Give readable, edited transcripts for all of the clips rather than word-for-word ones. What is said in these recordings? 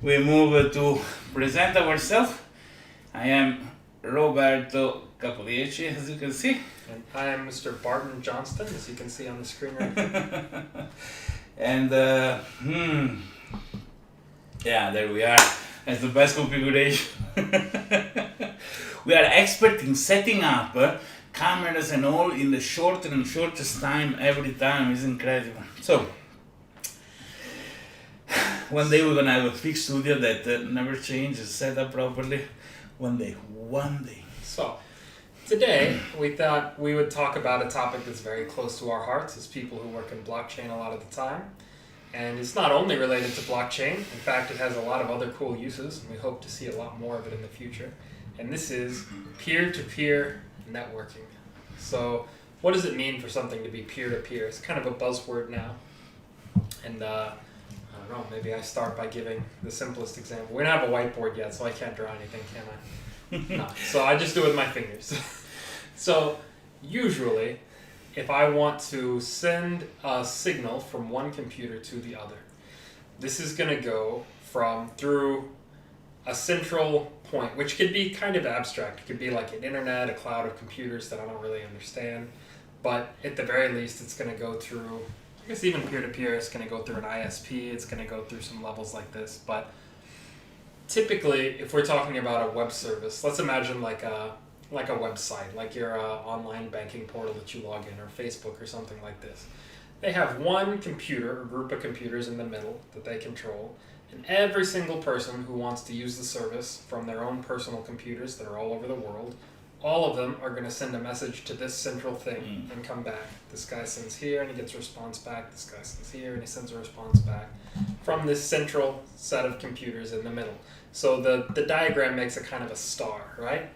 we move to present ourselves. I am Roberto Capodieci, as you can see. And I am Mr. Barton Johnston, as you can see on the screen right here. And yeah, there we are. That's the best configuration. We are expert in setting up cameras and all in the shortest time every time. It's incredible. So one day we're gonna have a fixed studio that never changes, set up properly. One day. So, today we thought we would talk about a topic that's very close to our hearts as people who work in blockchain a lot of the time. And it's not only related to blockchain, in fact, it has a lot of other cool uses, and we hope to see a lot more of it in the future. And this is peer-to-peer networking. So, what does it mean for something to be peer-to-peer? It's kind of a buzzword now. And I don't know, maybe I start by giving the simplest example. We don't have a whiteboard yet, so I can't draw anything, can I? No. So I just do it with my fingers. So usually, if I want to send a signal from one computer to the other, this is going to go through a central point, which could be kind of abstract. It could be like an internet, a cloud of computers that I don't really understand. But at the very least, it's going to go through, I guess even peer-to-peer, it's going to go through an ISP, it's going to go through some levels like this. But typically, if we're talking about a web service, let's imagine like a website, like your online banking portal that you log in, or Facebook or something like this. They have one computer or group of computers in the middle that they control, and every single person who wants to use the service from their own personal computers that are all over the world, all of them are going to send a message to this central thing and come back. This guy sends here and he gets a response back. This guy sends here and he sends a response back from this central set of computers in the middle. So the diagram makes a kind of a star, right?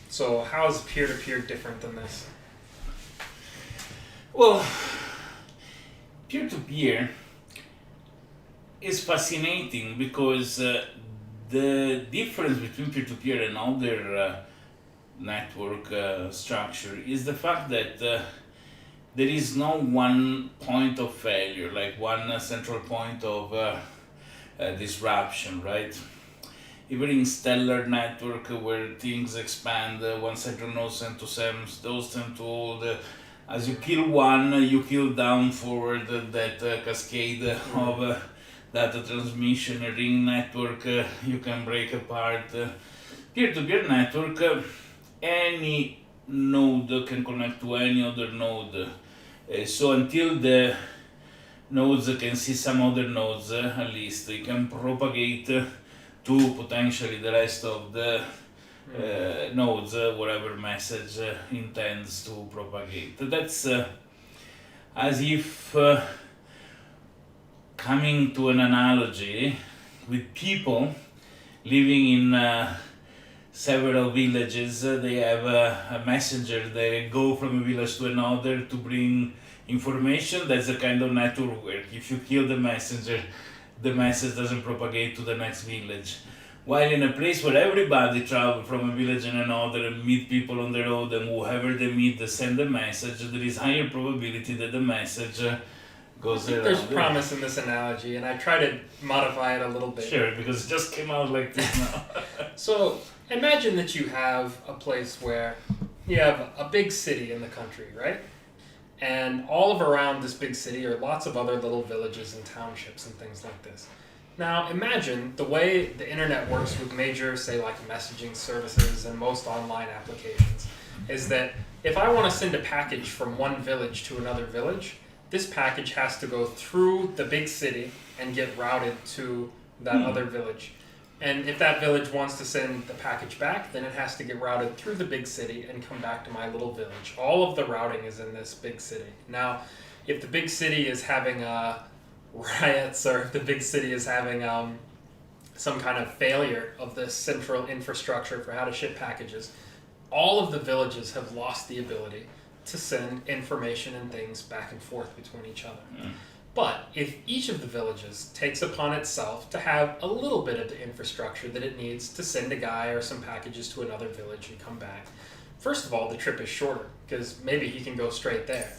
So how is peer-to-peer different than this? Well, peer-to-peer is fascinating because the difference between peer-to-peer and other network structure is the fact that there is no one point of failure, like one central point of disruption, right? Even in stellar network where things expand, one central node send to seven, those tend to hold. As you kill one, you kill down forward that cascade of data transmission. A ring network, you can break apart. Peer-to-peer network, any node can connect to any other node. So until the nodes can see some other nodes, at least they can propagate to potentially the rest of the nodes, whatever message intends to propagate. That's as if coming to an analogy with people living in several villages. They have a messenger. They go from a village to another to bring information. That's a kind of network where if you kill the messenger, the message doesn't propagate to the next village. While in a place where everybody travel from a village and another and meet people on the road, and whoever they meet, they send a message, there is higher probability that the message goes around. There's promise in this analogy, and I try to modify it a little bit. Sure, because it just came out like this now. So imagine that you have a place where you have a big city in the country, right? And all of around this big city are lots of other little villages and townships and things like this. Now imagine the way the internet works with major, say like messaging services and most online applications, is that if I want to send a package from one village to another village, this package has to go through the big city and get routed to that other village. And if that village wants to send the package back, then it has to get routed through the big city and come back to my little village. All of the routing is in this big city. Now, if the big city is having riots, or if the big city is having some kind of failure of this central infrastructure for how to ship packages, all of the villages have lost the ability to send information and things back and forth between each other. But if each of the villages takes upon itself to have a little bit of the infrastructure that it needs to send a guy or some packages to another village and come back, first of all, the trip is shorter because maybe he can go straight there.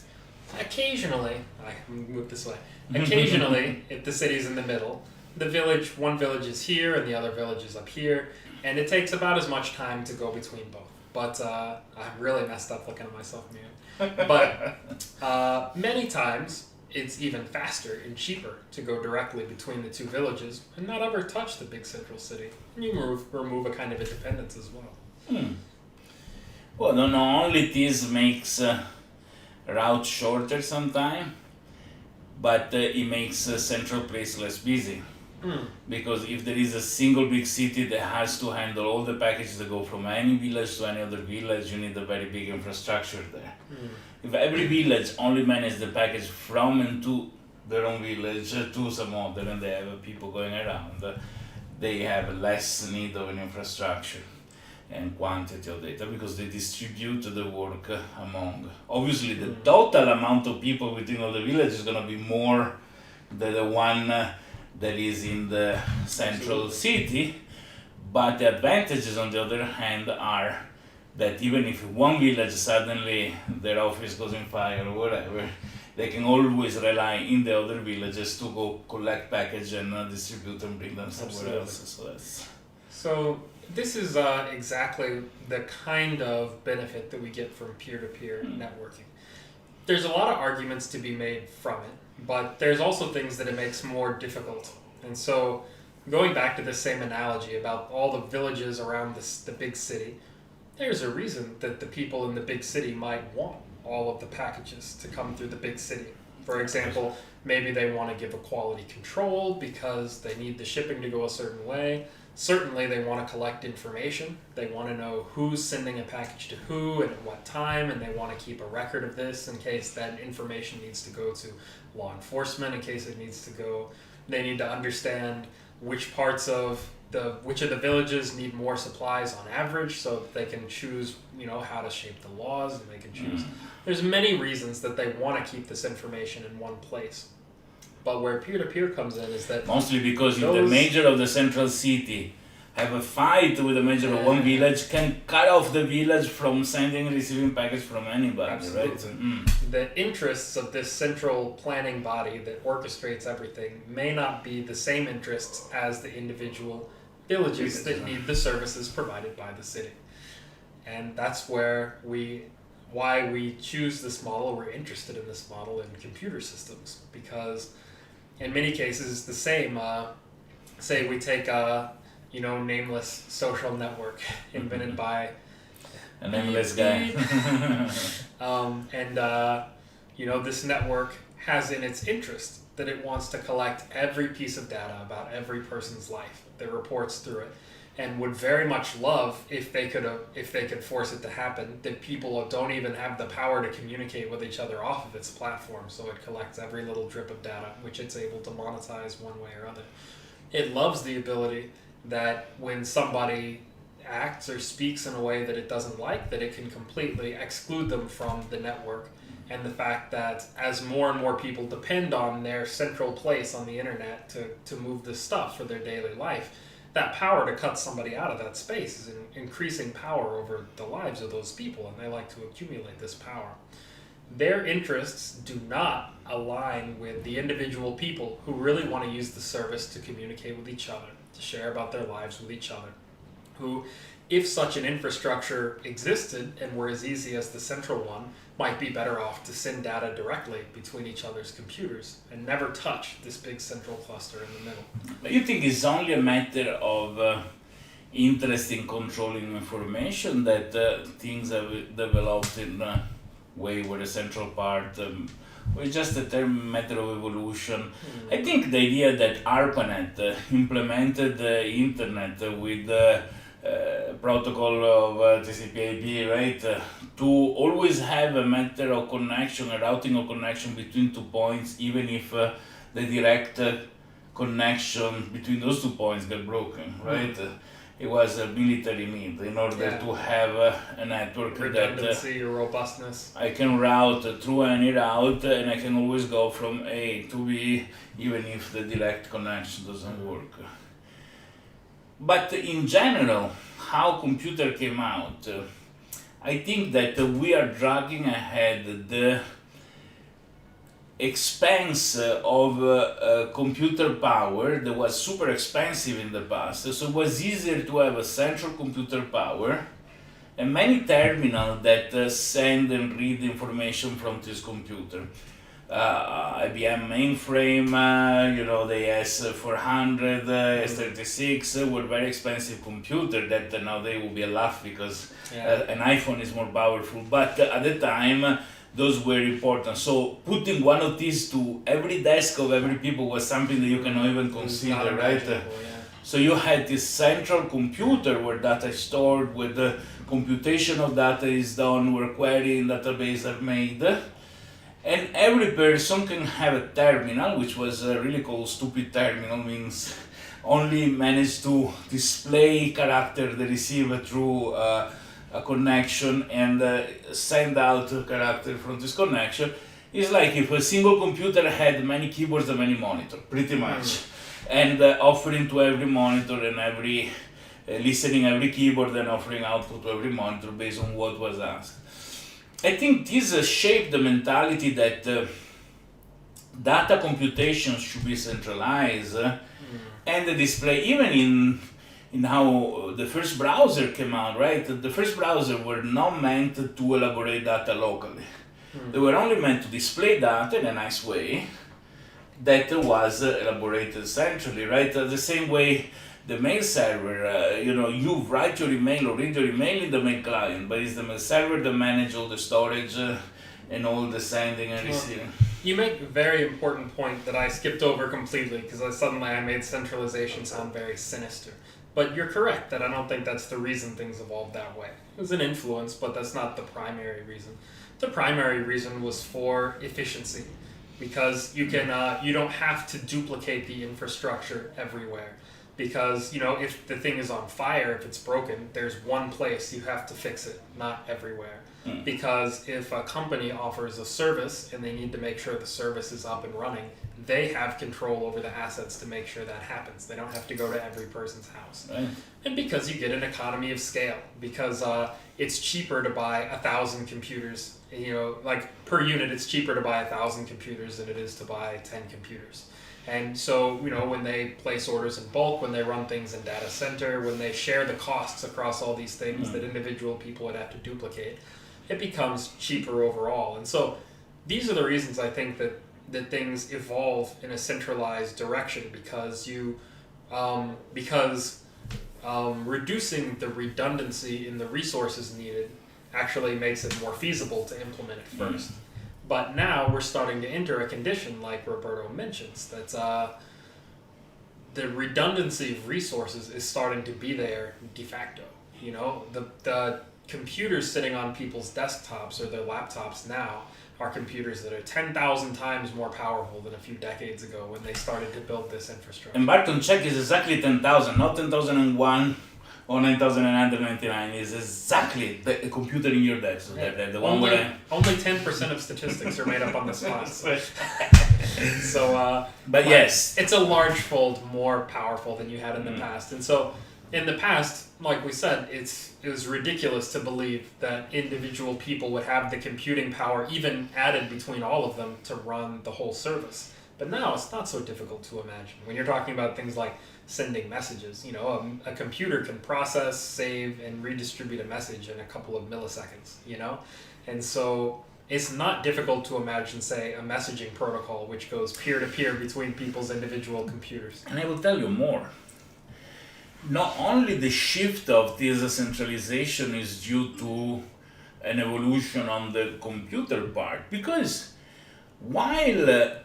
Occasionally, I move this way, occasionally, if the city's in the middle, one village is here and the other village is up here, and it takes about as much time to go between both. But I'm really messed up looking at myself, man. But many times it's even faster and cheaper to go directly between the two villages and not ever touch the big central city. And you remove a kind of independence as well. Well, not only this makes route shorter sometimes, but it makes a central place less busy. Because if there is a single big city that has to handle all the packages that go from any village to any other village, you need a very big infrastructure there. If every village only manages the package from and to their own village to some other, and they have people going around, they have less need of an infrastructure and quantity of data because they distribute the work among. Obviously, the total amount of people within all the villages is going to be more than the one that is in the central city, but the advantages on the other hand are that even if one village suddenly their office goes in fire or whatever, they can always rely in the other villages to go collect package and distribute and bring them somewhere else. So this is exactly the kind of benefit that we get from peer-to-peer networking. There's a lot of arguments to be made from it, but there's also things that it makes more difficult. And so going back to the same analogy about all the villages around the big city, there's a reason that the people in the big city might want all of the packages to come through the big city. For example, maybe they want to give a quality control because they need the shipping to go a certain way. Certainly they want to collect information. They want to know who's sending a package to who and at what time, and they want to keep a record of this in case that information needs to go to law enforcement, in case it needs to go. They need to understand which of the villages need more supplies on average so that they can choose, how to shape the laws, and they can choose. There's many reasons that they want to keep this information in one place. But where peer-to-peer comes in is that mostly because if the major of the central city have a fight with the major of one village, can cut off the village from sending and receiving package from anybody, absolutely. Right? The interests of this central planning body that orchestrates everything may not be the same interests as the individual villages that need the services provided by the city. And that's why we choose this model. We're interested in this model in computer systems because in many cases it's the same. Say we take a nameless social network invented by a nameless guy. This network has in its interest that it wants to collect every piece of data about every person's life that reports through it, and would very much love if they could force it to happen that people don't even have the power to communicate with each other off of its platform, so it collects every little drip of data which it's able to monetize one way or other. It loves the ability that when somebody acts or speaks in a way that it doesn't like, that it can completely exclude them from the network. And the fact that as more and more people depend on their central place on the internet to move this stuff for their daily life, that power to cut somebody out of that space is an increasing power over the lives of those people, and they like to accumulate this power. Their interests do not align with the individual people who really want to use the service to communicate with each other, to share about their lives with each other, who, if such an infrastructure existed and were as easy as the central one, might be better off to send data directly between each other's computers and never touch this big central cluster in the middle. But you think it's only a matter of interest in controlling information that things have developed in a way where the central part was just a matter of evolution? I think the idea that ARPANET implemented the internet with protocol of TCP/IP, right? To always have a matter of connection, a routing of connection between 2 points, even if the direct connection between those 2 points got broken, right? It was a military need in order to have a network redundancy or robustness. I can route through any route, and I can always go from A to B, even if the direct connection doesn't work. But in general, how computer came out, I think that we are dragging ahead the expense of computer power that was super expensive in the past. So it was easier to have a central computer power and many terminals that send and read information from this computer. IBM mainframe, the S400, S36 were very expensive computer that nowadays will be a laugh because an iPhone is more powerful. But at the time, those were important. So putting one of these to every desk of every people was something that you cannot even consider, right? So you had this central computer where data is stored, where the computation of data is done, where query and database are made. And every person can have a terminal, which was a really cool stupid terminal, means only managed to display character they receive through a connection and send out a character from this connection. It's like if a single computer had many keyboards and many monitors, pretty much. And offering to every monitor and every listening every keyboard and offering output to every monitor based on what was asked. I think this shaped the mentality that data computation should be centralized and the display, even in how the first browser came out, right? The first browser were not meant to elaborate data locally. They were only meant to display data in a nice way that was elaborated centrally, right? The same way the mail server, you write your email or read your email in the mail client, but it's the mail server that manages all the storage and all the sending and receiving. You make a very important point that I skipped over completely because suddenly I made centralization sound very sinister. But you're correct that I don't think that's the reason things evolved that way. It was an influence, but that's not the primary reason. The primary reason was for efficiency, because you don't have to duplicate the infrastructure everywhere. Because, if the thing is on fire, if it's broken, there's one place you have to fix it, not everywhere. Because if a company offers a service and they need to make sure the service is up and running, they have control over the assets to make sure that happens. They don't have to go to every person's house. Right. And because you get an economy of scale, because it's cheaper to buy 1,000 computers, per unit, it's cheaper to buy 1,000 computers than it is to buy 10 computers. And so, when they place orders in bulk, when they run things in data center, when they share the costs across all these things that individual people would have to duplicate, it becomes cheaper overall. And so these are the reasons I think that things evolve in a centralized direction, because reducing the redundancy in the resources needed actually makes it more feasible to implement it first. But now we're starting to enter a condition, like Roberto mentions, that the redundancy of resources is starting to be there de facto. The computers sitting on people's desktops or their laptops now are computers that are 10,000 times more powerful than a few decades ago when they started to build this infrastructure. And Barton check is exactly 10,000, not 10,001 or 9,999. Is exactly the computer in your desk. So the one only 10% of statistics are made up on the spot. So, but yes, it's a large fold more powerful than you had in the past. And so, in the past, like we said, it was ridiculous to believe that individual people would have the computing power, even added between all of them, to run the whole service. But now it's not so difficult to imagine. When you're talking about things like sending messages, a computer can process, save, and redistribute a message in a couple of milliseconds, And so it's not difficult to imagine, say, a messaging protocol which goes peer-to-peer between people's individual computers. And I will tell you more. Not only the shift of this centralization is due to an evolution on the computer part, because while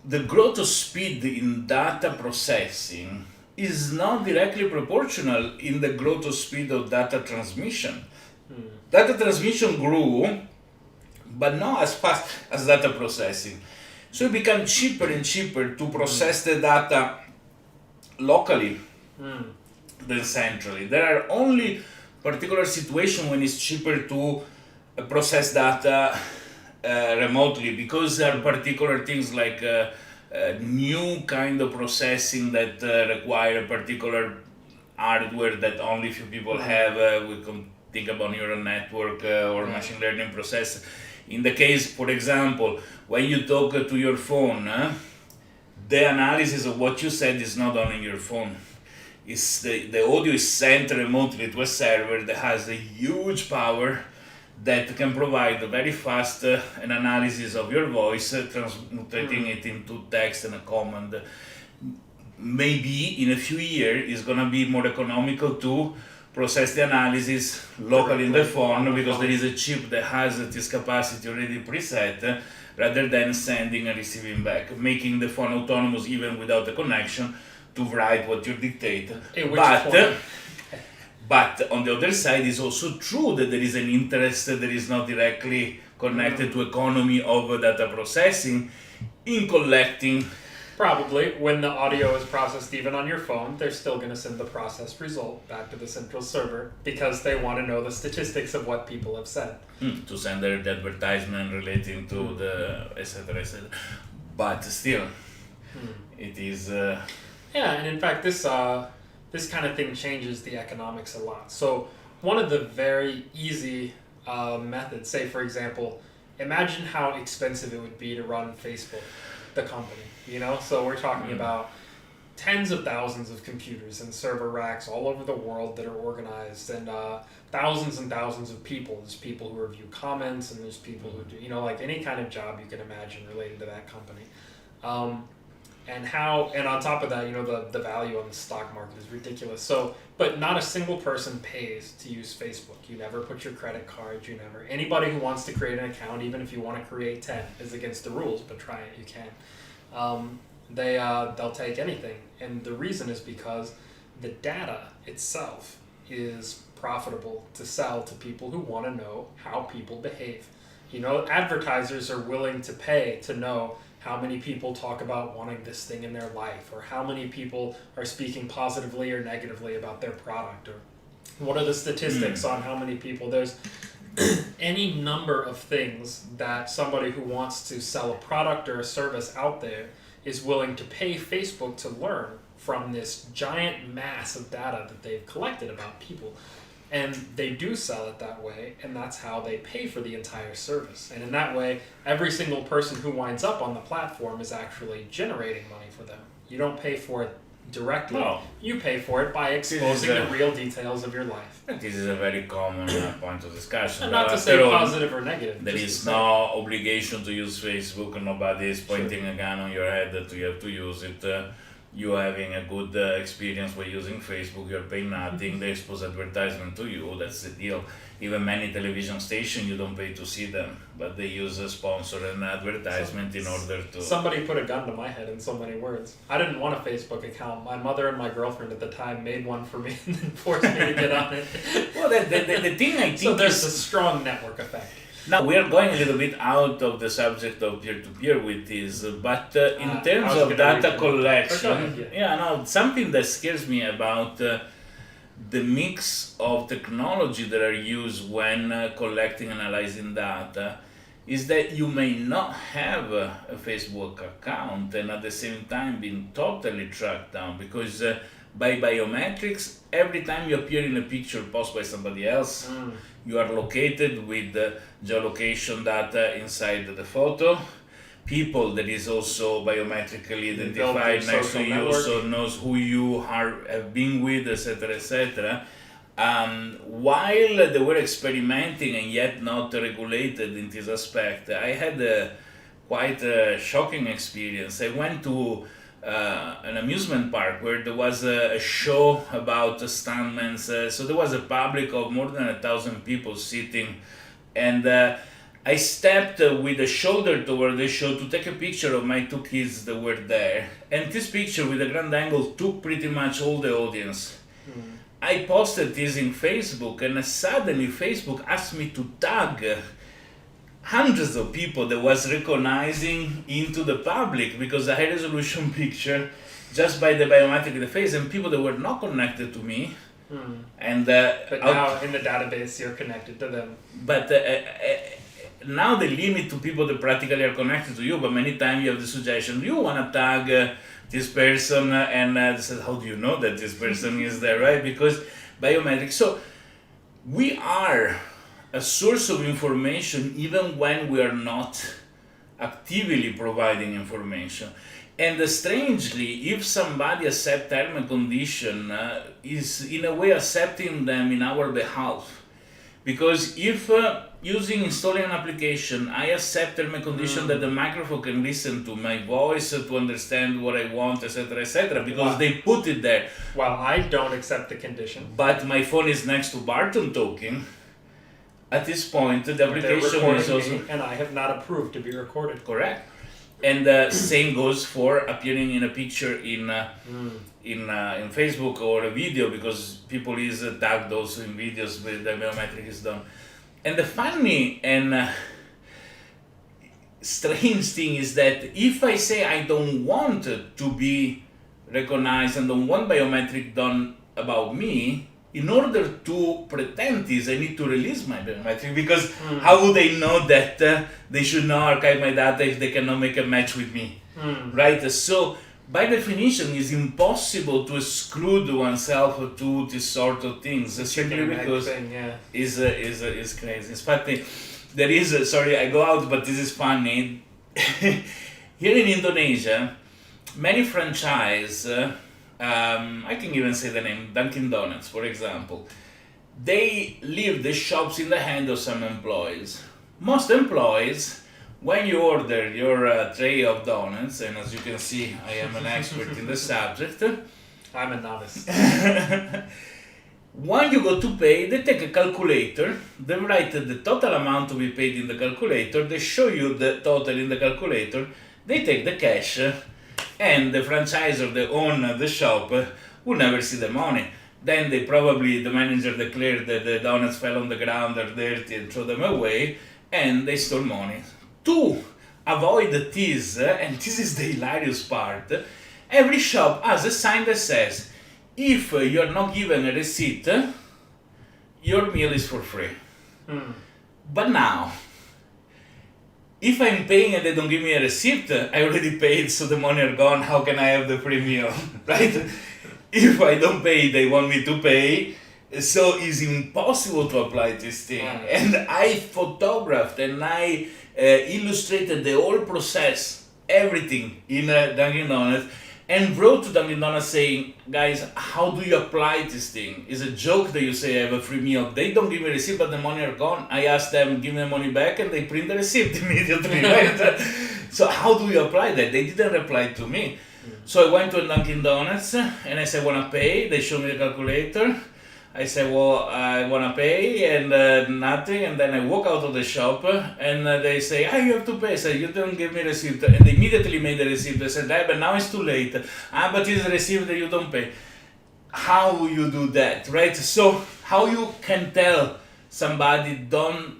the growth of speed in data processing is not directly proportional in the growth of speed of data transmission. Data transmission grew, but not as fast as data processing. So it became cheaper and cheaper to process the data locally than centrally. There are only particular situations when it's cheaper to process data remotely, because there are particular things like new kind of processing that require a particular hardware that only few people have. We can think about neural network or machine learning process. In the case, for example, when you talk to your phone, the analysis of what you said is not on your phone. It's the audio is sent remotely to a server that has a huge power that can provide very fast an analysis of your voice, translating it into text and a command. Maybe in a few years it's gonna be more economical to process the analysis locally in the phone because there is a chip that has this capacity already preset, rather than sending and receiving back, making the phone autonomous even without a connection to write what you dictate. But on the other side, it's also true that there is an interest that is not directly connected to economy of data processing in collecting. Probably, when the audio is processed even on your phone, they're still going to send the processed result back to the central server because they want to know the statistics of what people have said. To send the advertisement relating to the etc. etc. But still, it is... Yeah, and in fact, this kind of thing changes the economics a lot. So one of the very easy methods, say for example, imagine how expensive it would be to run Facebook, the company, you know? So we're talking about tens of thousands of computers and server racks all over the world that are organized, and thousands and thousands of people. There's people who review comments, and there's people who do, you know, like any kind of job you can imagine related to that company. And on top of that, you know, the value on the stock market is ridiculous. So, but not a single person pays to use Facebook. You never put your credit card, anybody who wants to create an account, even if you want to create 10, is against the rules, but try it, you can. They'll take anything. And the reason is because the data itself is profitable to sell to people who want to know how people behave. You know, advertisers are willing to pay to know how many people talk about wanting this thing in their life, or how many people are speaking positively or negatively about their product, or what are the statistics on how many people. There's any number of things that somebody who wants to sell a product or a service out there is willing to pay Facebook to learn from this giant mass of data that they've collected about people. And they do sell it that way, and that's how they pay for the entire service. And in that way, every single person who winds up on the platform is actually generating money for them. You don't pay for it directly. No. You pay for it by exposing the real details of your life. This is a very common point of discussion. And not to say positive or negative. There is no obligation to use Facebook. Nobody is pointing a gun on your head that you have to use it. You're having a good experience by using Facebook, you're paying nothing, they expose advertisement to you, that's the deal. Even many television stations, you don't pay to see them, but they use a sponsor and advertisement in order to... Somebody put a gun to my head in so many words. I didn't want a Facebook account. My mother and my girlfriend at the time made one for me and then forced me to get on it. Well, the thing I think so there's a strong network effect. Now, we are going a little bit out of the subject of peer-to-peer with this, but in terms of data collection, something that scares me about the mix of technology that are used when collecting and analyzing data is that you may not have a Facebook account and at the same time being totally tracked down, because by biometrics, every time you appear in a picture posted by somebody else, you are located with the geolocation data inside the photo. People that is also biometrically identified next to you, so knows who you have been with, etc., etc. While they were experimenting and yet not regulated in this aspect, I had quite a shocking experience. I went to an amusement park where there was a show about stuntmen. So there was a public of more than 1,000 people sitting, and I stepped with a shoulder toward the show to take a picture of my two kids that were there. And this picture with a grand angle took pretty much all the audience. I posted this in Facebook, and suddenly Facebook asked me to tag hundreds of people that was recognizing into the public, because a high resolution picture just by the biometric interface, and people that were not connected to me. And but now in the database you're connected to them. But now they limit to people that practically are connected to you, but many times you have the suggestion, do you want to tag this person? And they said, how do you know that this person is there, right? Because biometrics. So we are a source of information even when we are not actively providing information. And strangely, if somebody accepts term and condition, is in a way accepting them in our behalf. Because if using installing an application, I accept term and condition that the microphone can listen to my voice to understand what I want, etc., because they put it there. Well, I don't accept the condition. But my phone is next to Barton talking. At this point, the application is also me, and I have not approved to be recorded. Correct. And same goes for appearing in a picture in Facebook or a video, because people is tag those in videos with the biometric is done. And the funny and strange thing is that if I say I don't want to be recognized and don't want biometric done about me, in order to pretend this, I need to release my biometric, because how would they know that they should not archive my data if they cannot make a match with me, right? So by definition, it's impossible to exclude oneself to this sort of things, simply because is crazy. In fact, there is, sorry, I go out, but this is funny. Here in Indonesia, many franchise, I can even say the name, Dunkin' Donuts, for example, they leave the shops in the hand of some employees. Most employees, when you order your tray of donuts, and as you can see, I am an expert in the subject. I'm a novice. When you go to pay, they take a calculator, they write the total amount to be paid in the calculator, they show you the total in the calculator, they take the cash, and the franchisor that own the shop will never see the money. Then the manager declared that the donuts fell on the ground, are dirty, and throw them away, and they stole money. To avoid this, and this is the hilarious part, every shop has a sign that says, if you're not given a receipt, your meal is for free. But now, if I'm paying and they don't give me a receipt, I already paid, so the money are gone, how can I have the free meal, right? If I don't pay, they want me to pay, so it's impossible to apply this thing. And I photographed and I illustrated the whole process, everything in Dunkin' Donuts, and wrote to Dunkin' Donuts saying, guys, how do you apply this thing? It's a joke that you say I have a free meal. They don't give me a receipt, but the money are gone. I asked them, give me the money back, and they print the receipt immediately, right? So how do you apply that? They didn't reply to me. So I went to Dunkin' Donuts, and I said, I want to pay. They showed me the calculator. I said, well, I want to pay, and nothing. And then I walk out of the shop, and they say, you have to pay. I said, you don't give me a receipt. And they immediately made the receipt. They said, but now it's too late. But it's a receipt that you don't pay. How you do that, right? So how you can tell somebody, don't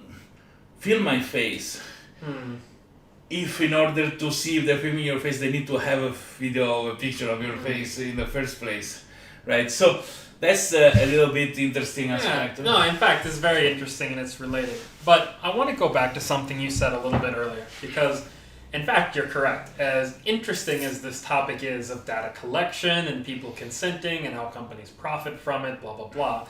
feel my face, if in order to see if they're filming your face, they need to have a video or a picture of your face in the first place, right? So that's a little bit interesting aspect. No, in fact, it's very interesting and it's related. But I want to go back to something you said a little bit earlier, because in fact, you're correct. As interesting as this topic is of data collection and people consenting and how companies profit from it, blah, blah, blah,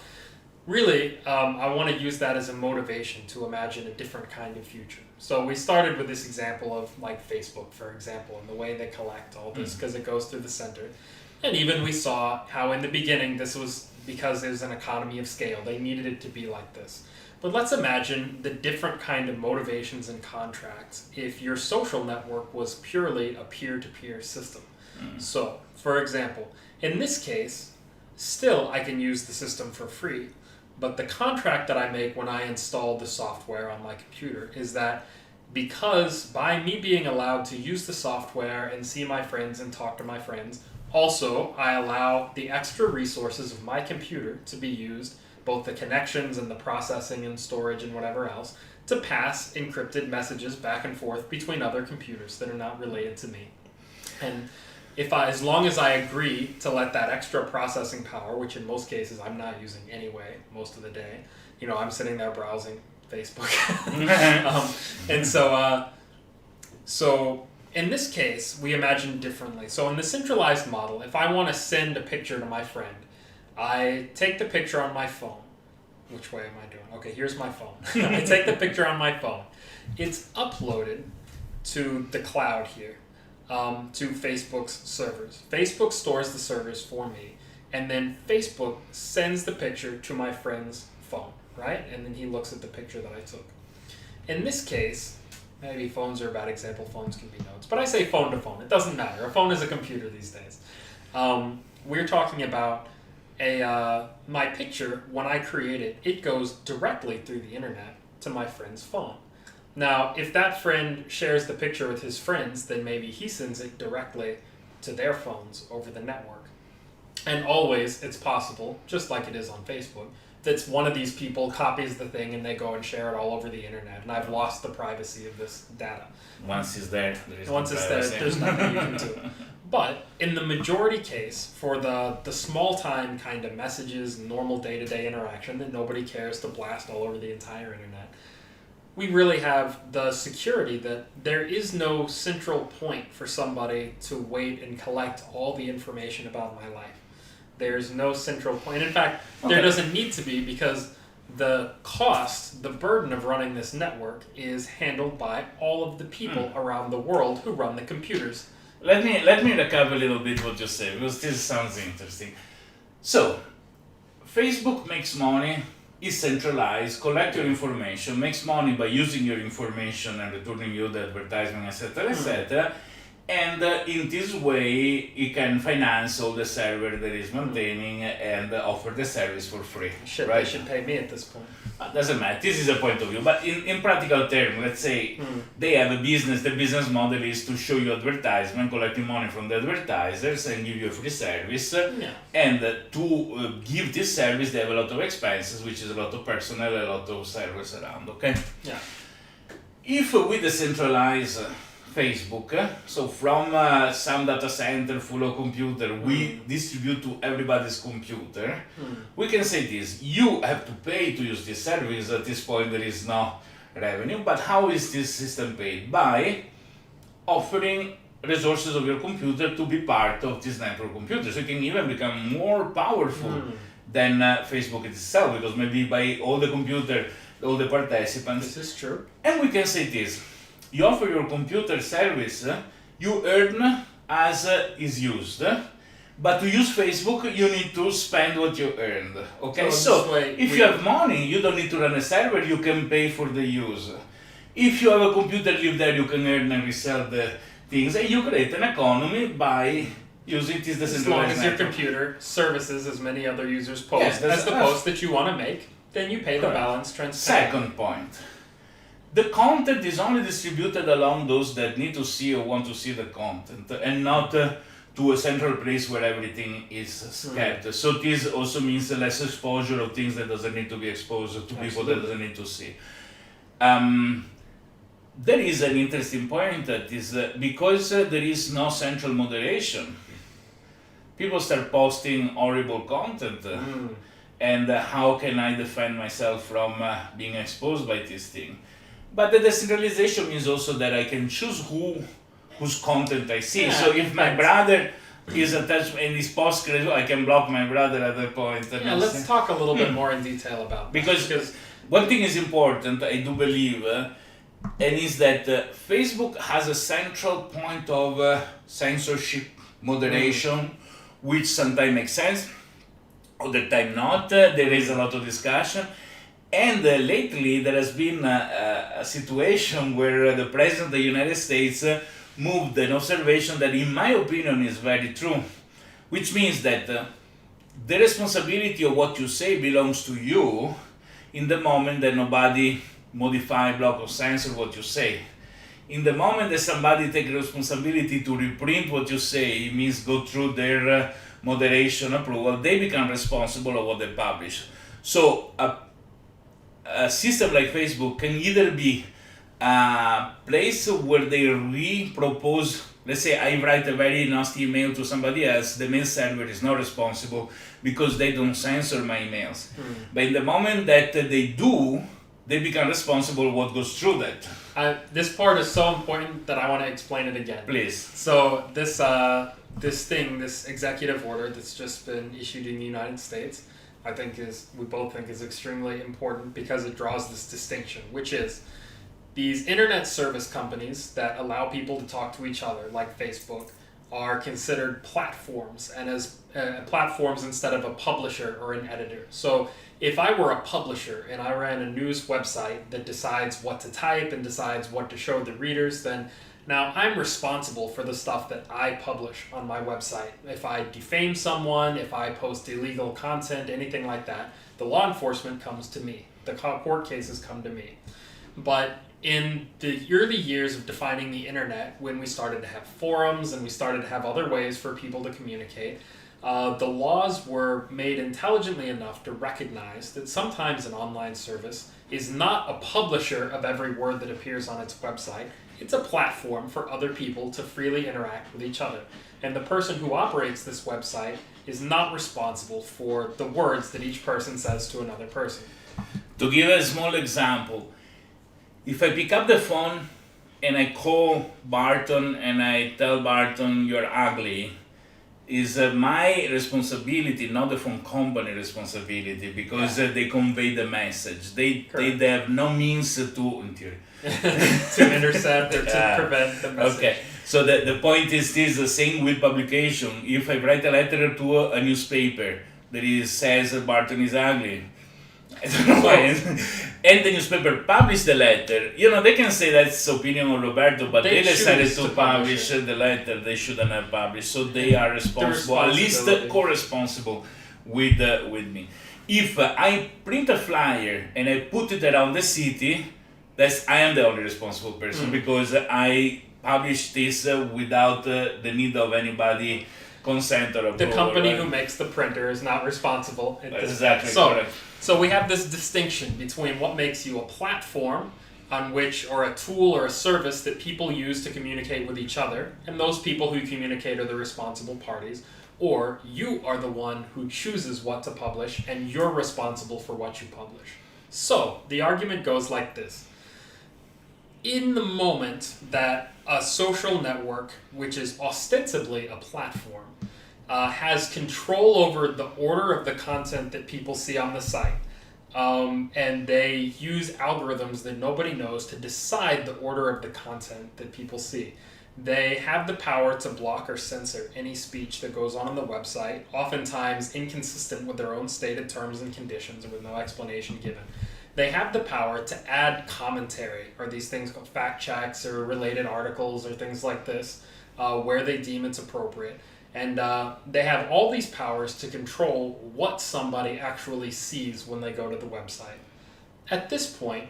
really, I want to use that as a motivation to imagine a different kind of future. So we started with this example of like Facebook, for example, and the way they collect all this because it goes through the center. And even we saw how in the beginning this was because there's an economy of scale. They needed it to be like this. But let's imagine the different kind of motivations and contracts if your social network was purely a peer-to-peer system. So, for example, in this case, still I can use the system for free, but the contract that I make when I install the software on my computer is that because by me being allowed to use the software and see my friends and talk to my friends, also I allow the extra resources of my computer to be used, both the connections and the processing and storage and whatever else, to pass encrypted messages back and forth between other computers that are not related to me. And as long as I agree to let that extra processing power, which in most cases I'm not using anyway most of the day, I'm sitting there browsing Facebook. And so in this case, we imagine differently. So in the centralized model, if I want to send a picture to my friend, I take the picture on my phone. which way am I doing? Okay, here's my phone. I take the picture on my phone. It's uploaded to the cloud here, to Facebook's servers. Facebook stores the servers for me, and then Facebook sends the picture to my friend's phone, right? And then he looks at the picture that I took. In this case, maybe phones are a bad example, phones can be notes, but I say phone to phone. It doesn't matter. A phone is a computer these days. We're talking about my picture. When I create it, it goes directly through the internet to my friend's phone. Now, if that friend shares the picture with his friends, then maybe he sends it directly to their phones over the network. And always, it's possible, just like it is on Facebook, that one of these people copies the thing and they go and share it all over the internet, and I've lost the privacy of this data. Once it's there, there's nothing you can do. But in the majority case, for the small time kind of messages, normal day-to-day interaction that nobody cares to blast all over the entire internet, we really have the security that there is no central point for somebody to wait and collect all the information about my life. There's no central point. In fact, there doesn't need to be, because the cost, the burden of running this network is handled by all of the people around the world who run the computers. Let me recap a little bit what you say, because this sounds interesting. So, Facebook makes money, is centralized, collect your information, makes money by using your information and returning you the advertisement, etc., etc. And in this way, it can finance all the server that is maintaining and offer the service for free. They should pay me at this point. Doesn't matter. This is a point of view. But in practical terms, let's say they have a business. The business model is to show you advertisement, collecting money from the advertisers and give you a free service. And to give this service, they have a lot of expenses, which is a lot of personnel, a lot of servers around. Okay. Yeah. If we decentralize Facebook, so from some data center full of computer, we distribute to everybody's computer, we can say this: you have to pay to use this service. At this point there is no revenue, but how is this system paid? By offering resources of your computer to be part of this network computer, so you can even become more powerful than Facebook itself, because maybe by all the computer, all the participants. This is true. And we can say this: you offer your computer service, you earn as is used, but to use Facebook, you need to spend what you earned. Okay, so if you have money, you don't need to run a server, you can pay for the use. If you have a computer live there, you can earn and resell the things, and you create an economy by using this decentralized network. As long as network. your computer services as many other users post as the post that you want to make, then you pay the balance transparently. Second point. The content is only distributed along those that need to see or want to see the content, and not to a central place where everything is kept. So this also means less exposure of things that doesn't need to be exposed to people that doesn't need to see. There is an interesting point that is because there is no central moderation, people start posting horrible content. And how can I defend myself from being exposed by this thing? But the decentralization means also that I can choose whose content I see. So if my brother is attached in this post, I can block my brother at that point. Let's talk a little bit more in detail about that. Because one thing is important, I do believe, and is that Facebook has a central point of censorship, moderation, which sometimes makes sense, other time not. There is a lot of discussion. And lately there has been a situation where the President of the United States moved an observation that in my opinion is very true, which means that the responsibility of what you say belongs to you in the moment that nobody modify, block or censor what you say. In the moment that somebody takes responsibility to reprint what you say, it means go through their moderation approval, they become responsible of what they publish. So a system like Facebook can either be a place where they re-propose, let's say I write a very nasty email to somebody else, the mail server is not responsible because they don't censor my emails. But in the moment that they do, they become responsible what goes through that. This part is so important that I want to explain it again. Please. So this executive order that's just been issued in the United States, I think we both think is extremely important because it draws this distinction, which is these internet service companies that allow people to talk to each other, like Facebook, are considered platforms, and as platforms instead of a publisher or an editor. So if I were a publisher and I ran a news website that decides what to type and decides what to show the readers, then now I'm responsible for the stuff that I publish on my website. If I defame someone, if I post illegal content, anything like that, the law enforcement comes to me. The court cases come to me. But in the early years of defining the internet, when we started to have forums and we started to have other ways for people to communicate, the laws were made intelligently enough to recognize that sometimes an online service is not a publisher of every word that appears on its website. It's a platform for other people to freely interact with each other. And the person who operates this website is not responsible for the words that each person says to another person. To give a small example, if I pick up the phone and I call Barton and I tell Barton you're ugly, is my responsibility, not the phone company responsibility, because they convey the message. They have no means to, in theory, to intercept or to prevent the message. Okay, so the point is this: the same with publication. If I write a letter to a newspaper that says Barton is ugly, I don't know why, and the newspaper published the letter, they can say that's opinion of Roberto, but they decided to publish the letter they shouldn't have published, so they are responsible, at least co-responsible with me. If I print a flyer and I put it around the city, I am the only responsible person, because I published this without the need of anybody consent or approval. The company who makes the printer is not responsible. Exactly. So we have this distinction between what makes you a platform on which, or a tool or a service that people use to communicate with each other, and those people who communicate are the responsible parties, or you are the one who chooses what to publish and you're responsible for what you publish. So the argument goes like this. In the moment that a social network, which is ostensibly a platform, has control over the order of the content that people see on the site, and they use algorithms that nobody knows to decide the order of the content that people see. They have the power to block or censor any speech that goes on the website, oftentimes inconsistent with their own stated terms and conditions and with no explanation given. They have the power to add commentary, or these things called fact checks or related articles or things like this, where they deem it's appropriate. And they have all these powers to control what somebody actually sees when they go to the website. At this point,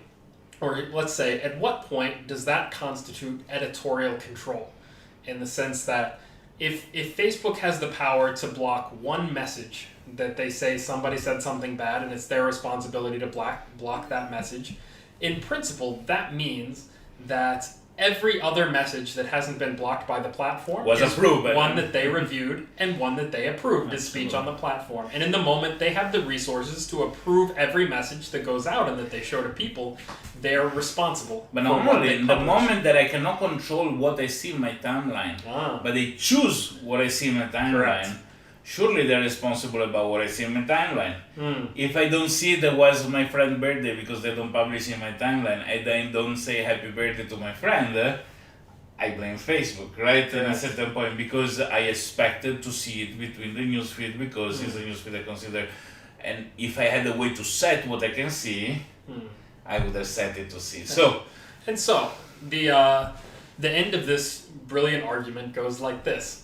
or let's say, at what point does that constitute editorial control? In the sense that if Facebook has the power to block one message that they say somebody said something bad and it's their responsibility to block that message, in principle, that means that every other message that hasn't been blocked by the platform was approved, one that they reviewed and one that they approved as speech on the platform. And in the moment they have the resources to approve every message that goes out and that they show to people, they're responsible. But normally, in the moment that I cannot control what I see in my timeline, but they choose what I see in my timeline, Correct. Surely they're responsible about what I see in my timeline. If I don't see that was my friend's birthday because they don't publish in my timeline, and I don't say happy birthday to my friend, I blame Facebook, right? At a certain point, because I expected to see it between the newsfeed, because it's a newsfeed I consider. And if I had a way to set what I can see, I would have set it to see. So the end of this brilliant argument goes like this.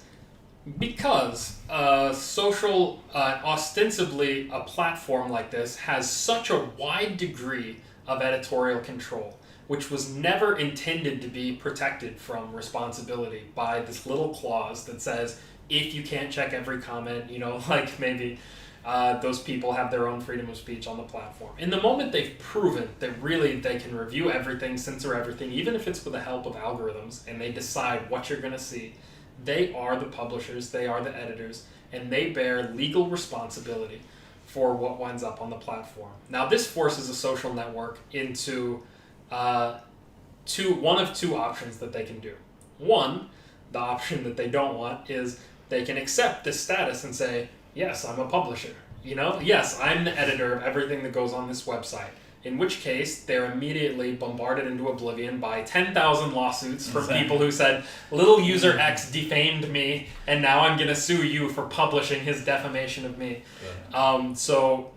Because ostensibly a platform like this has such a wide degree of editorial control, which was never intended to be protected from responsibility by this little clause that says, if you can't check every comment, like maybe those people have their own freedom of speech on the platform. In the moment they've proven that really they can review everything, censor everything, even if it's with the help of algorithms, and they decide what you're going to see, they are the publishers, they are the editors, and they bear legal responsibility for what winds up on the platform. Now, this forces a social network into one of two options that they can do. One, the option that they don't want, is they can accept this status and say, yes, I'm a publisher. Yes, I'm the editor of everything that goes on this website. In which case, they're immediately bombarded into oblivion by 10,000 lawsuits from people who said, little user X defamed me, and now I'm going to sue you for publishing his defamation of me. So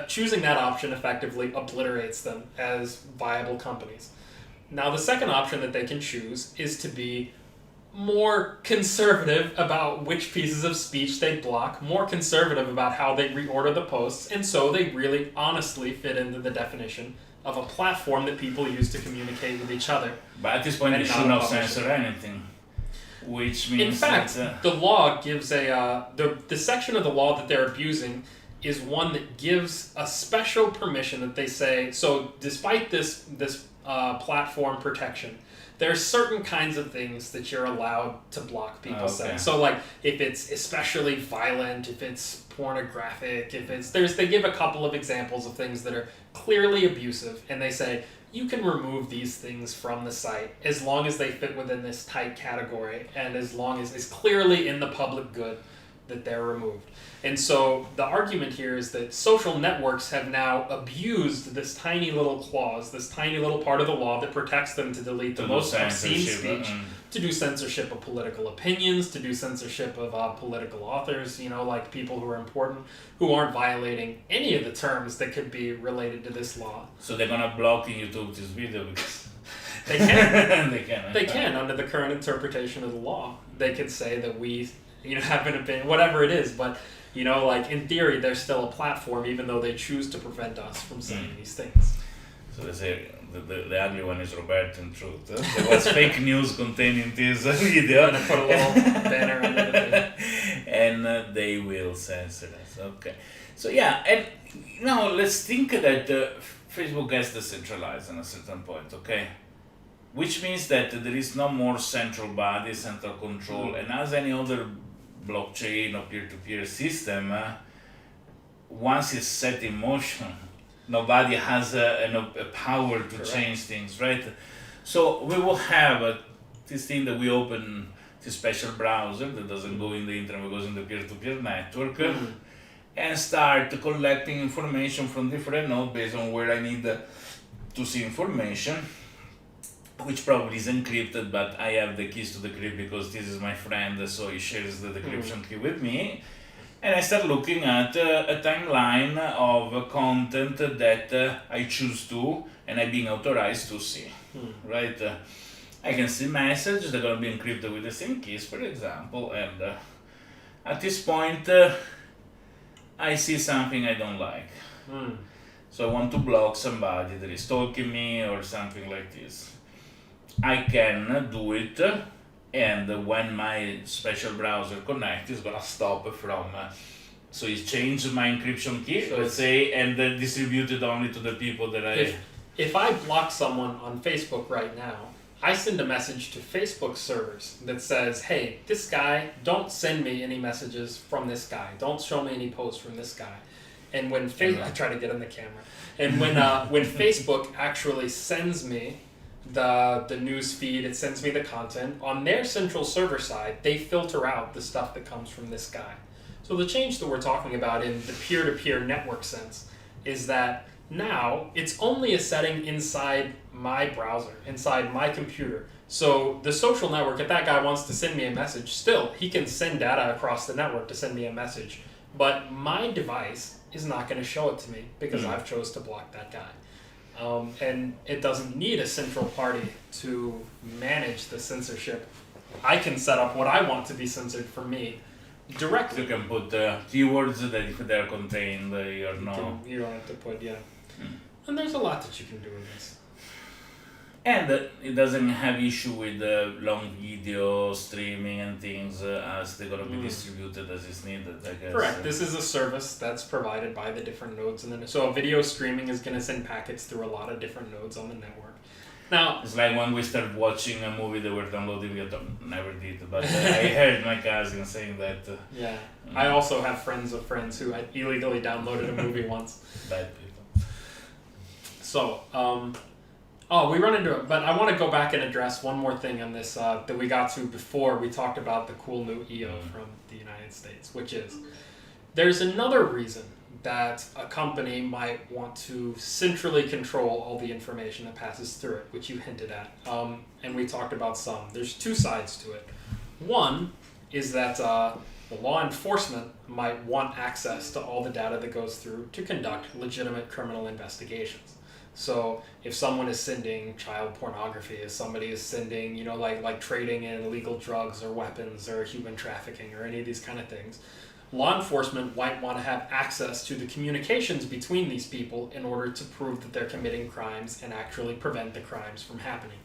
choosing that option effectively obliterates them as viable companies. Now, the second option that they can choose is to be more conservative about which pieces of speech they block, more conservative about how they reorder the posts, and so they really honestly fit into the definition of a platform that people use to communicate with each other. But at this point, they should not censor anything, which means... In fact, the law gives the section of the law that they're abusing is one that gives a special permission that they say, so despite this platform protection, there's certain kinds of things that you're allowed to block people saying. So like if it's especially violent, if it's pornographic, they give a couple of examples of things that are clearly abusive, and they say you can remove these things from the site as long as they fit within this tight category and as long as it's clearly in the public good that they're removed. And so the argument here is that social networks have now abused this tiny little clause, this tiny little part of the law that protects them to delete the most obscene speech, to do censorship of political opinions, to do censorship of political authors, like people who are important, who aren't violating any of the terms that could be related to this law. So they're going to block YouTube this video because... They can. They can, under the current interpretation of the law. They could say that we... have an opinion, whatever it is, but, in theory, they're still a platform, even though they choose to prevent us from saying these things. So they say the ugly one is Roberto in truth. There was fake news containing this video. And I put a little banner under the thing. And they will censor us. Okay. So and now let's think that Facebook gets decentralized at a certain point, okay? Which means that there is no more central body, central control, and as any other blockchain or peer-to-peer system, once it's set in motion, nobody has a power to change things, right? So we will have this thing that we open this special browser that doesn't go in the internet, but goes in the peer-to-peer network, and start collecting information from different nodes based on where I need to see information, which probably is encrypted, but I have the keys to the crypt because this is my friend, so he shares the decryption key with me. And I start looking at a timeline of content that I choose to, and I'm being authorized to see, right? I can see messages that are going to be encrypted with the same keys, for example, and at this point, I see something I don't like. So I want to block somebody that is stalking me or something like this. I can do it, and when my special browser connects, it's gonna stop from. So it changed my encryption key, let's say, and then distribute it only to the people that I. If I block someone on Facebook right now, I send a message to Facebook servers that says, "Hey, this guy, don't send me any messages from this guy. Don't show me any posts from this guy." And when I try to get in the camera, and when Facebook actually sends me the news feed, it sends me the content on their central server side, they filter out the stuff that comes from this guy. So the change that we're talking about in the peer-to-peer network sense is that now it's only a setting inside my browser, inside my computer. So the social network, if that guy wants to send me a message, still he can send data across the network to send me a message, but my device is not going to show it to me because I've chose to block that guy. And it doesn't need a central party to manage the censorship. I can set up what I want to be censored for me directly. You can put keywords that if they're contained, you don't have to put, And there's a lot that you can do with this. And it doesn't have issue with long video streaming and things as they're going to be distributed as is needed, I guess. Correct. This is a service that's provided by the different nodes. So video streaming is going to send packets through a lot of different nodes on the network. Now, it's like when we started watching a movie that we're downloading, we never did, but I heard my cousin saying that. I also have friends of friends who had illegally downloaded a movie once. Bad people. So, we run into it, but I want to go back and address one more thing on this that we got to before we talked about the cool new EO from the United States, which is there's another reason that a company might want to centrally control all the information that passes through it, which you hinted at. And we talked about some. There's two sides to it. One is that the law enforcement might want access to all the data that goes through to conduct legitimate criminal investigations. So if someone is sending child pornography, if somebody is sending, like trading in illegal drugs or weapons or human trafficking or any of these kind of things, law enforcement might want to have access to the communications between these people in order to prove that they're committing crimes and actually prevent the crimes from happening.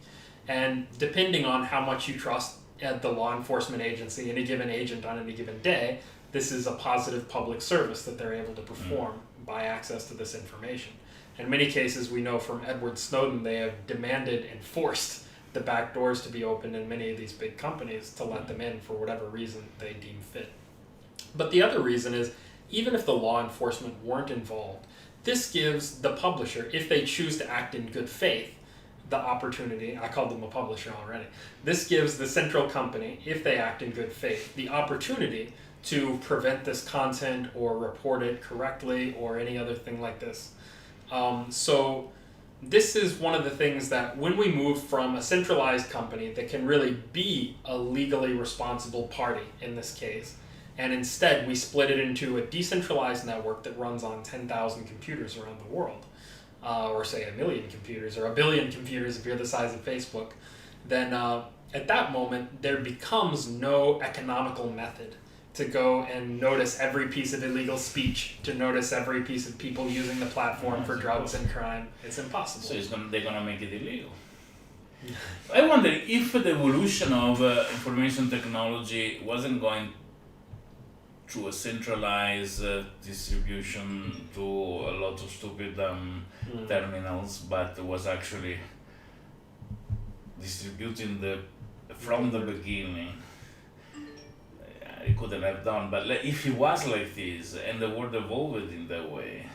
And depending on how much you trust the law enforcement agency, any given agent on any given day, this is a positive public service that they're able to perform by access to this information. In many cases, we know from Edward Snowden, they have demanded and forced the back doors to be opened in many of these big companies to let them in for whatever reason they deem fit. But the other reason is, even if the law enforcement weren't involved, this gives the publisher, if they choose to act in good faith, the opportunity, I called them a publisher already, this gives the central company, if they act in good faith, the opportunity to prevent this content or report it correctly or any other thing like this. So this is one of the things that when we move from a centralized company that can really be a legally responsible party in this case, and instead we split it into a decentralized network that runs on 10,000 computers around the world, or say 1 million computers or 1 billion computers if you're the size of Facebook, then at that moment there becomes no economical method to go and notice every piece of illegal speech, to notice every piece of people using the platform for drugs and crime. It's impossible. So they're going to make it illegal. I wonder if the evolution of information technology wasn't going through a centralized distribution to a lot of stupid terminals, but was actually distributing from the beginning. It couldn't have done, but if it was like this and the world evolved in that way,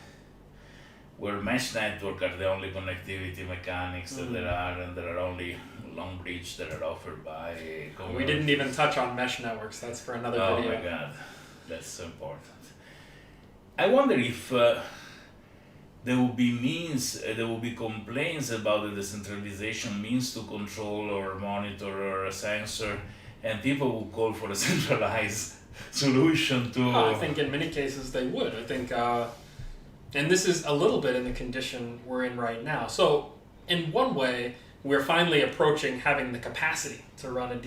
where mesh network are the only connectivity mechanics that there are, and there are only long bridge that are offered by We didn't even touch on mesh networks. That's for another video. Oh my god, that's so important. I wonder if there will be there will be complaints about the decentralization means to control or monitor or censor, and people will call for a centralized solution to... I think in many cases they would. I think, and this is a little bit in the condition we're in right now. So in one way, we're finally approaching having the capacity to run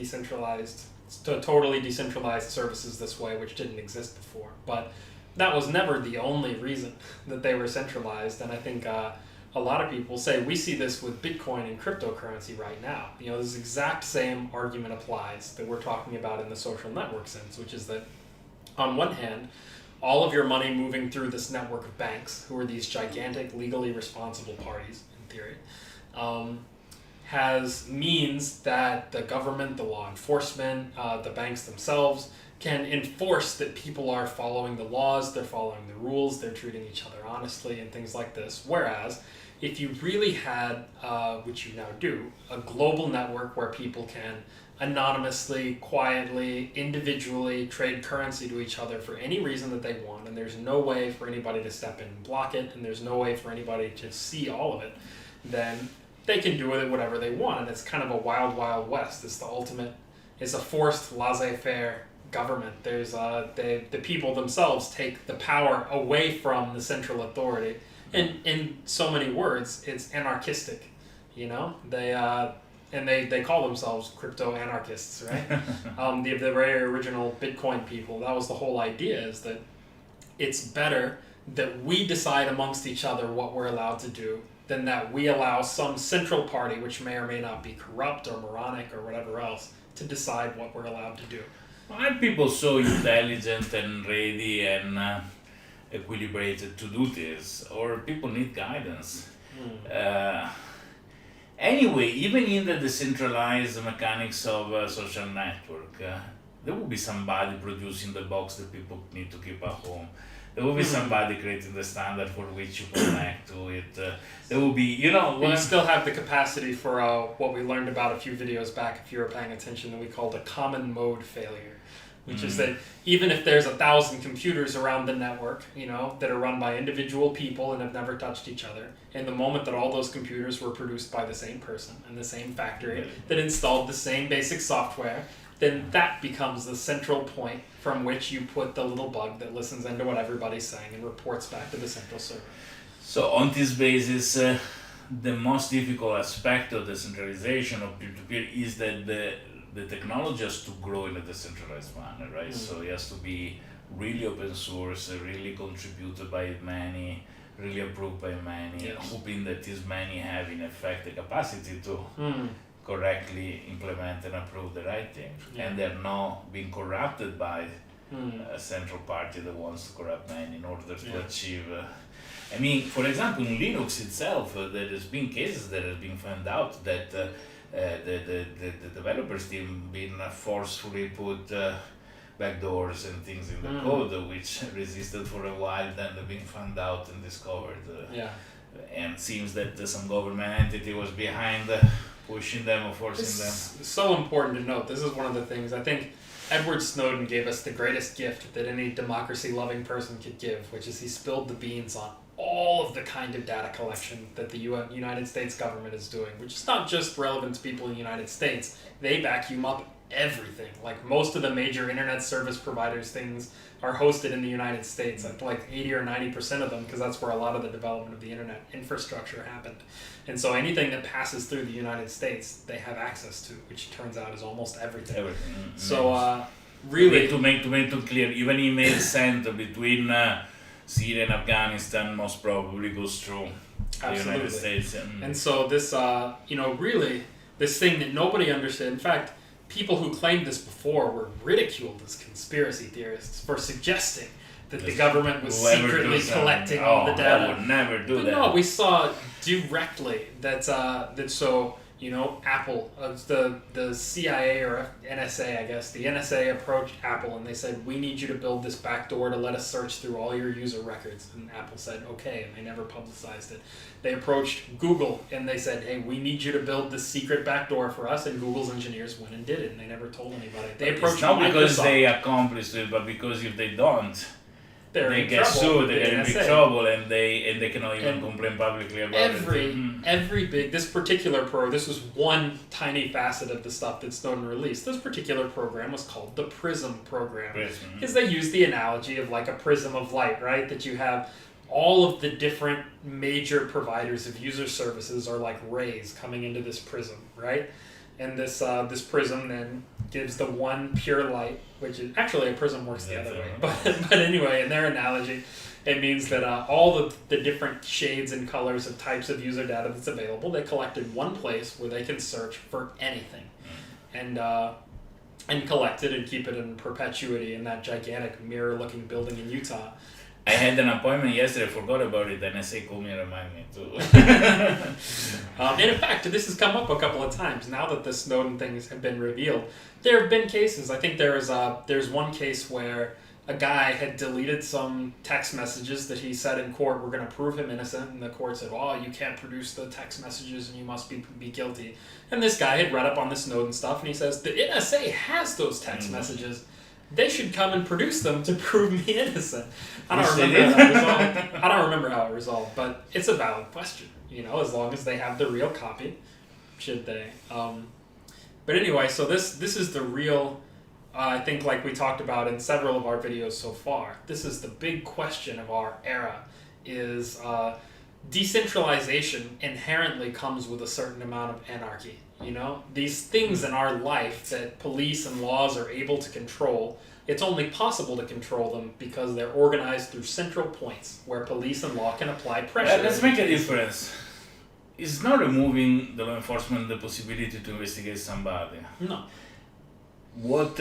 totally decentralized services this way, which didn't exist before. But that was never the only reason that they were centralized. And I think a lot of people say, we see this with Bitcoin and cryptocurrency right now. This exact same argument applies that we're talking about in the social network sense, which is that on one hand, all of your money moving through this network of banks, who are these gigantic legally responsible parties, in theory, means that the government, the law enforcement, the banks themselves can enforce that people are following the laws, they're following the rules, they're treating each other honestly, and things like this. Whereas, if you really had, which you now do, a global network where people can anonymously, quietly, individually trade currency to each other for any reason that they want, and there's no way for anybody to step in and block it, and there's no way for anybody to see all of it, then they can do with it whatever they want, and it's kind of a wild, wild west. It's the ultimate, it's a forced laissez-faire government. There's the people themselves take the power away from the central authority. And in so many words, it's anarchistic, They call themselves crypto anarchists, right? The very original Bitcoin people, that was the whole idea, is that it's better that we decide amongst each other what we're allowed to do than that we allow some central party, which may or may not be corrupt or moronic or whatever else, to decide what we're allowed to do. Are people so intelligent and ready and equilibrated to do this, or people need guidance? Anyway, even in the decentralized mechanics of a social network, there will be somebody producing the box that people need to keep at home. There will be somebody creating the standard for which you connect to it. There will be, You still have the capacity for what we learned about a few videos back, if you were paying attention, that we called a common mode failure, which is that even if there's 1,000 computers around the network, that are run by individual people and have never touched each other, in the moment that all those computers were produced by the same person in the same factory that installed the same basic software, then that becomes the central point from which you put the little bug that listens into what everybody's saying and reports back to the central server. So on this basis, the most difficult aspect of decentralization of peer-to-peer is that the technology has to grow in a decentralized manner, right? So it has to be really open source, really contributed by many, really approved by many, hoping that these many have in effect the capacity to correctly implement and approve the right thing, and they're not being corrupted by a central party that wants to corrupt many in order to achieve. I mean, for example, in Linux itself, there has been cases that have been found out that the developers team been forcefully put backdoors and things in the code, which resisted for a while, then they've been found out and discovered. And seems that some government entity was behind pushing them or forcing them. It's so important to note. This is one of the things I think Edward Snowden gave us the greatest gift that any democracy-loving person could give, which is he spilled the beans on all of the kind of data collection that the United States government is doing, which is not just relevant to people in the United States. They vacuum up everything. Like most of the major internet service providers things are hosted in the United States, like 80 or 90% of them, because that's where a lot of the development of the internet infrastructure happened. And so anything that passes through the United States, they have access to, which turns out is almost everything. So really, to make it clear, even emails sent between Syria and Afghanistan most probably goes through the United States. And so this, really, this thing that nobody understood. In fact, people who claimed this before were ridiculed as conspiracy theorists for suggesting that the government was secretly collecting all the data. I would never do that. No, we saw directly that Apple, the CIA or NSA, I guess, the NSA approached Apple and they said, we need you to build this backdoor to let us search through all your user records. And Apple said, okay, and they never publicized it. They approached Google and they said, hey, we need you to build this secret backdoor for us, and Google's engineers went and did it, and they never told anybody. They approached It's not Microsoft. because they accomplished it, but because if they don't, they get sued, they get in big trouble, and they cannot even complain publicly about it. This was one tiny facet of the stuff that Snowden released. This particular program was called the PRISM program. Because they use the analogy of like a prism of light, right? That you have all of the different major providers of user services are like rays coming into this prism, right? And this prism then gives the one pure light, which is actually a prism works the other way. But anyway, in their analogy, it means that all of the different shades and colors of types of user data that's available, they collect in one place where they can search for anything, and collect it and keep it in perpetuity in that gigantic mirror-looking building in Utah. I had an appointment yesterday, forgot about it, and NSA called me and reminded me too. And in fact, this has come up a couple of times. Now that the Snowden things have been revealed, there have been cases. I think there's one case where a guy had deleted some text messages that he said in court were going to prove him innocent, and the court said, "Oh, you can't produce the text messages, and you must be guilty." And this guy had read up on the Snowden stuff, and he says, "The NSA has those text messages. They should come and produce them to prove me innocent." I don't remember how it resolved, but it's a valid question. As long as they have the real copy, should they? But anyway, so this is the real. I think, like we talked about in several of our videos so far, this is the big question of our era. Is decentralization inherently comes with a certain amount of anarchy. These things in our life that police and laws are able to control, it's only possible to control them because they're organized through central points where police and law can apply pressure. Let's make a difference. It's not removing the law enforcement the possibility to investigate somebody. No. What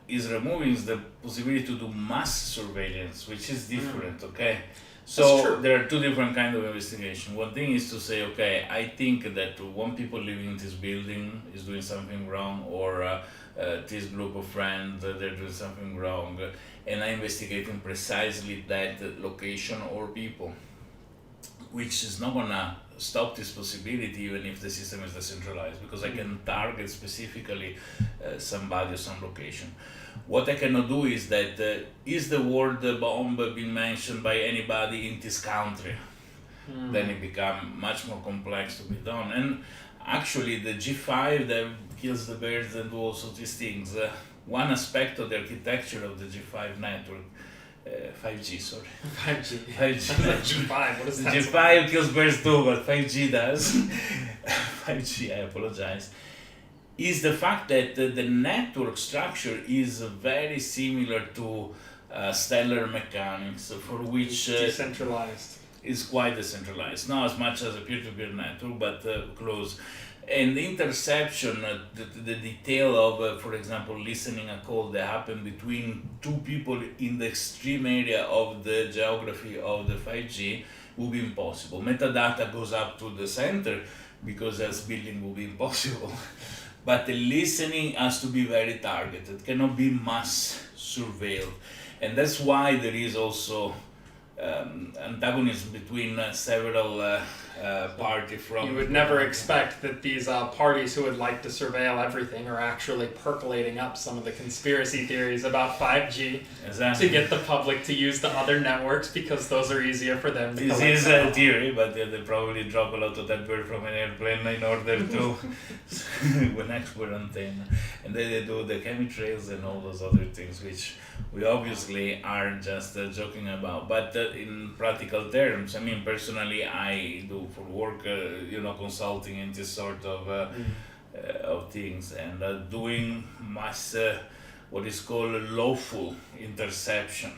is removing is the possibility to do mass surveillance, which is different, okay? So there are two different kinds of investigation. One thing is to say, okay, I think that one people living in this building is doing something wrong, or this group of friends, they're doing something wrong, and I'm investigating precisely that location or people. which is not gonna stop this possibility even if the system is decentralized, because I can target specifically somebody or some location. What I cannot do is that is the word bomb being mentioned by anybody in this country? Then it becomes much more complex to be done. And actually the G5 that kills the birds and also these things, one aspect of the architecture of the G5 network, 5G, sorry. 5G. 5G. Like G5, what is that? G5 kills birds too, but 5G does. 5G, I apologize. Is the fact that the network structure is very similar to stellar mechanics, for which Decentralized. is quite decentralized. Not as much as a peer-to-peer network, but close. And the interception, the detail of, for example, listening a call that happened between two people in the extreme area of the geography of the 5G will be impossible. Metadata goes up to the center because else building will be impossible. But the listening has to be very targeted, cannot be mass surveilled. And that's why there is also antagonism between several parties from... You would never expect that these parties who would like to surveil everything are actually percolating up some of the conspiracy theories about 5G to get the public to use the other networks because those are easier for them to collect. This is a theory, but they probably drop a lot of that bird from an airplane in order to an export antenna. And then they do the chemtrails and all those other things, which we obviously are just joking about. But in practical terms, I mean, personally, I do for work, consulting in this sort of things, and doing mass, what is called lawful interception,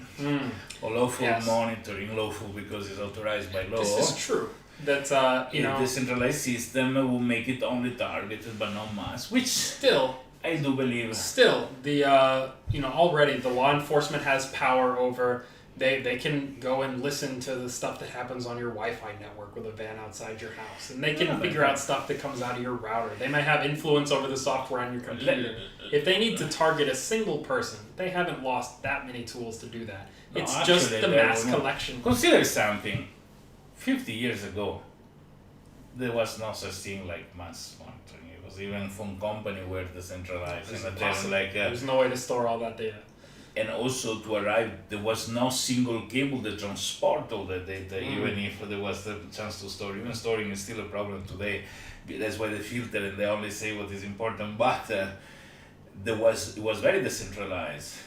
or lawful monitoring, lawful because it's authorized by law. This is true. That, a decentralized system will make it only targeted but not mass, which still, I do believe. Still, the already the law enforcement has power over. They can go and listen to the stuff that happens on your Wi-Fi network with a van outside your house, and they can figure out stuff that comes out of your router. They might have influence over the software on your computer. If they need to target a single person, they haven't lost that many tools to do that. It's just the mass collection. Consider something. 50 years ago, there was no such thing like mass monitoring. It was even phone company were decentralized, and there's no way to store all that data. And also to arrive, there was no single cable that transport all that data, even if there was the chance to store. Even storing is still a problem today. That's why they filter and they only say what is important. But it was very decentralized.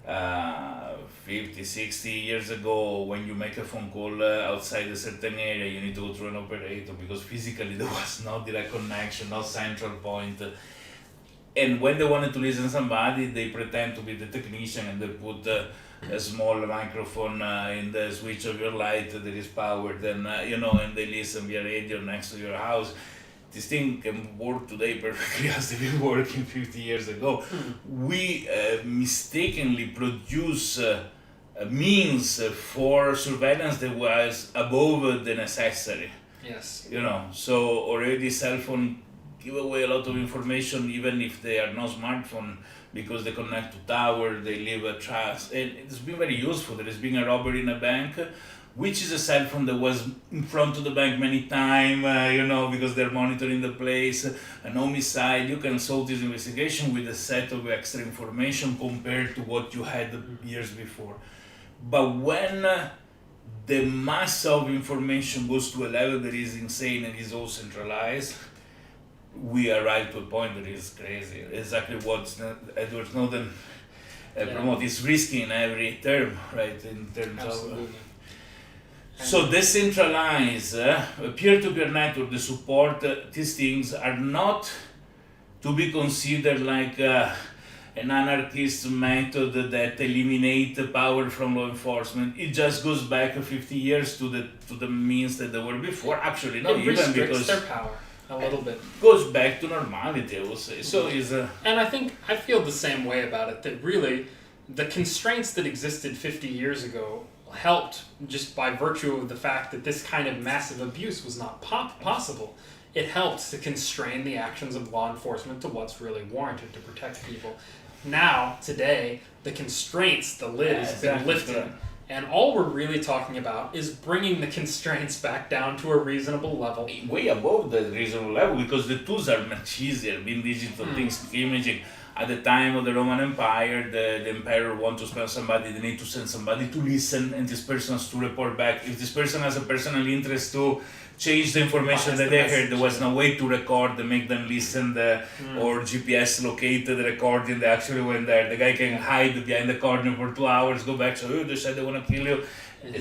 50, 60 years ago, when you make a phone call outside a certain area, you need to go through an operator because physically there was no direct connection, no central point. And when they wanted to listen to somebody, they pretend to be the technician and they put a small microphone in the switch of your light that is powered, and and they listen via radio next to your house. This thing can work today perfectly as they were working 50 years ago. We mistakenly produce means for surveillance that was above the necessary. Yes. So already cell phone give away a lot of information, even if they are not smartphone, because they connect to tower, they leave a trace, and it's been very useful. There has been a robbery in a bank, which is a cell phone that was in front of the bank many times, because they're monitoring the place. An homicide, you can solve this investigation with a set of extra information compared to what you had years before. But when the mass of information goes to a level that is insane and is all centralized, we arrive to a point that is crazy. Exactly what Edward Snowden promotes. It's risky in every term, right? In terms Absolutely. So decentralized, peer-to-peer network that support these things are not to be considered like an anarchist method that eliminate the power from law enforcement. It just goes back 50 years to the means that they were before. Actually, not even because their power. A little bit. Goes back to normality, I will say. So and I feel the same way about it, that really the constraints that existed 50 years ago helped just by virtue of the fact that this kind of massive abuse was not possible. It helped to constrain the actions of law enforcement to what's really warranted to protect people. Now, today, the constraints, the lid has been lifted. And all we're really talking about is bringing the constraints back down to a reasonable level. Way above the reasonable level, because the tools are much easier. Being digital things, imaging. At the time of the Roman Empire, the emperor wants to spell somebody, they need to send somebody to listen, and this person has to report back. If this person has a personal interest to change the information that they heard, there was no way to record, to make them listen, or GPS locate the recording, they actually went there. The guy can hide behind the corner for 2 hours, go back, so they said they want to kill you.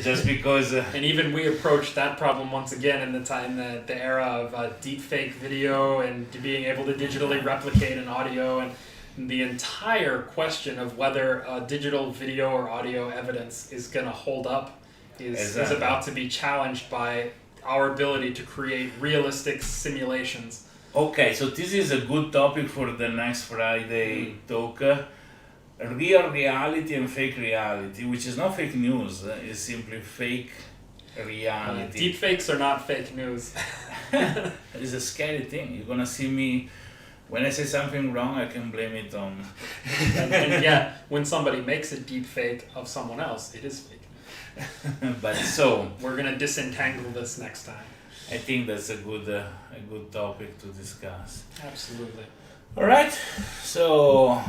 Just because... and even we approached that problem once again in the time, the era of deep fake video and being able to digitally replicate an audio, and the entire question of whether digital video or audio evidence is going to hold up is about to be challenged by our ability to create realistic simulations. Okay, so this is a good topic for the next Friday talk. Real reality and fake reality, which is not fake news, is simply fake reality. Deep fakes are not fake news. It's a scary thing. You're gonna see me, when I say something wrong, I can blame it on... and yeah, when somebody makes a deep fake of someone else, it is fake news. But so... We're gonna disentangle this next time. I think that's a good topic to discuss. Absolutely. Alright, so...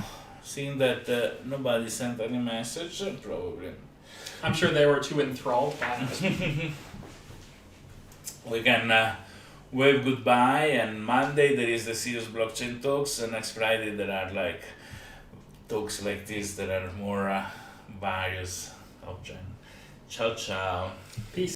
Seeing that nobody sent any message, probably. I'm sure they were too enthralled by it. We can wave goodbye, and Monday there is the serious blockchain talks, and next Friday there are like talks like this that are more various options. Ciao ciao. Peace.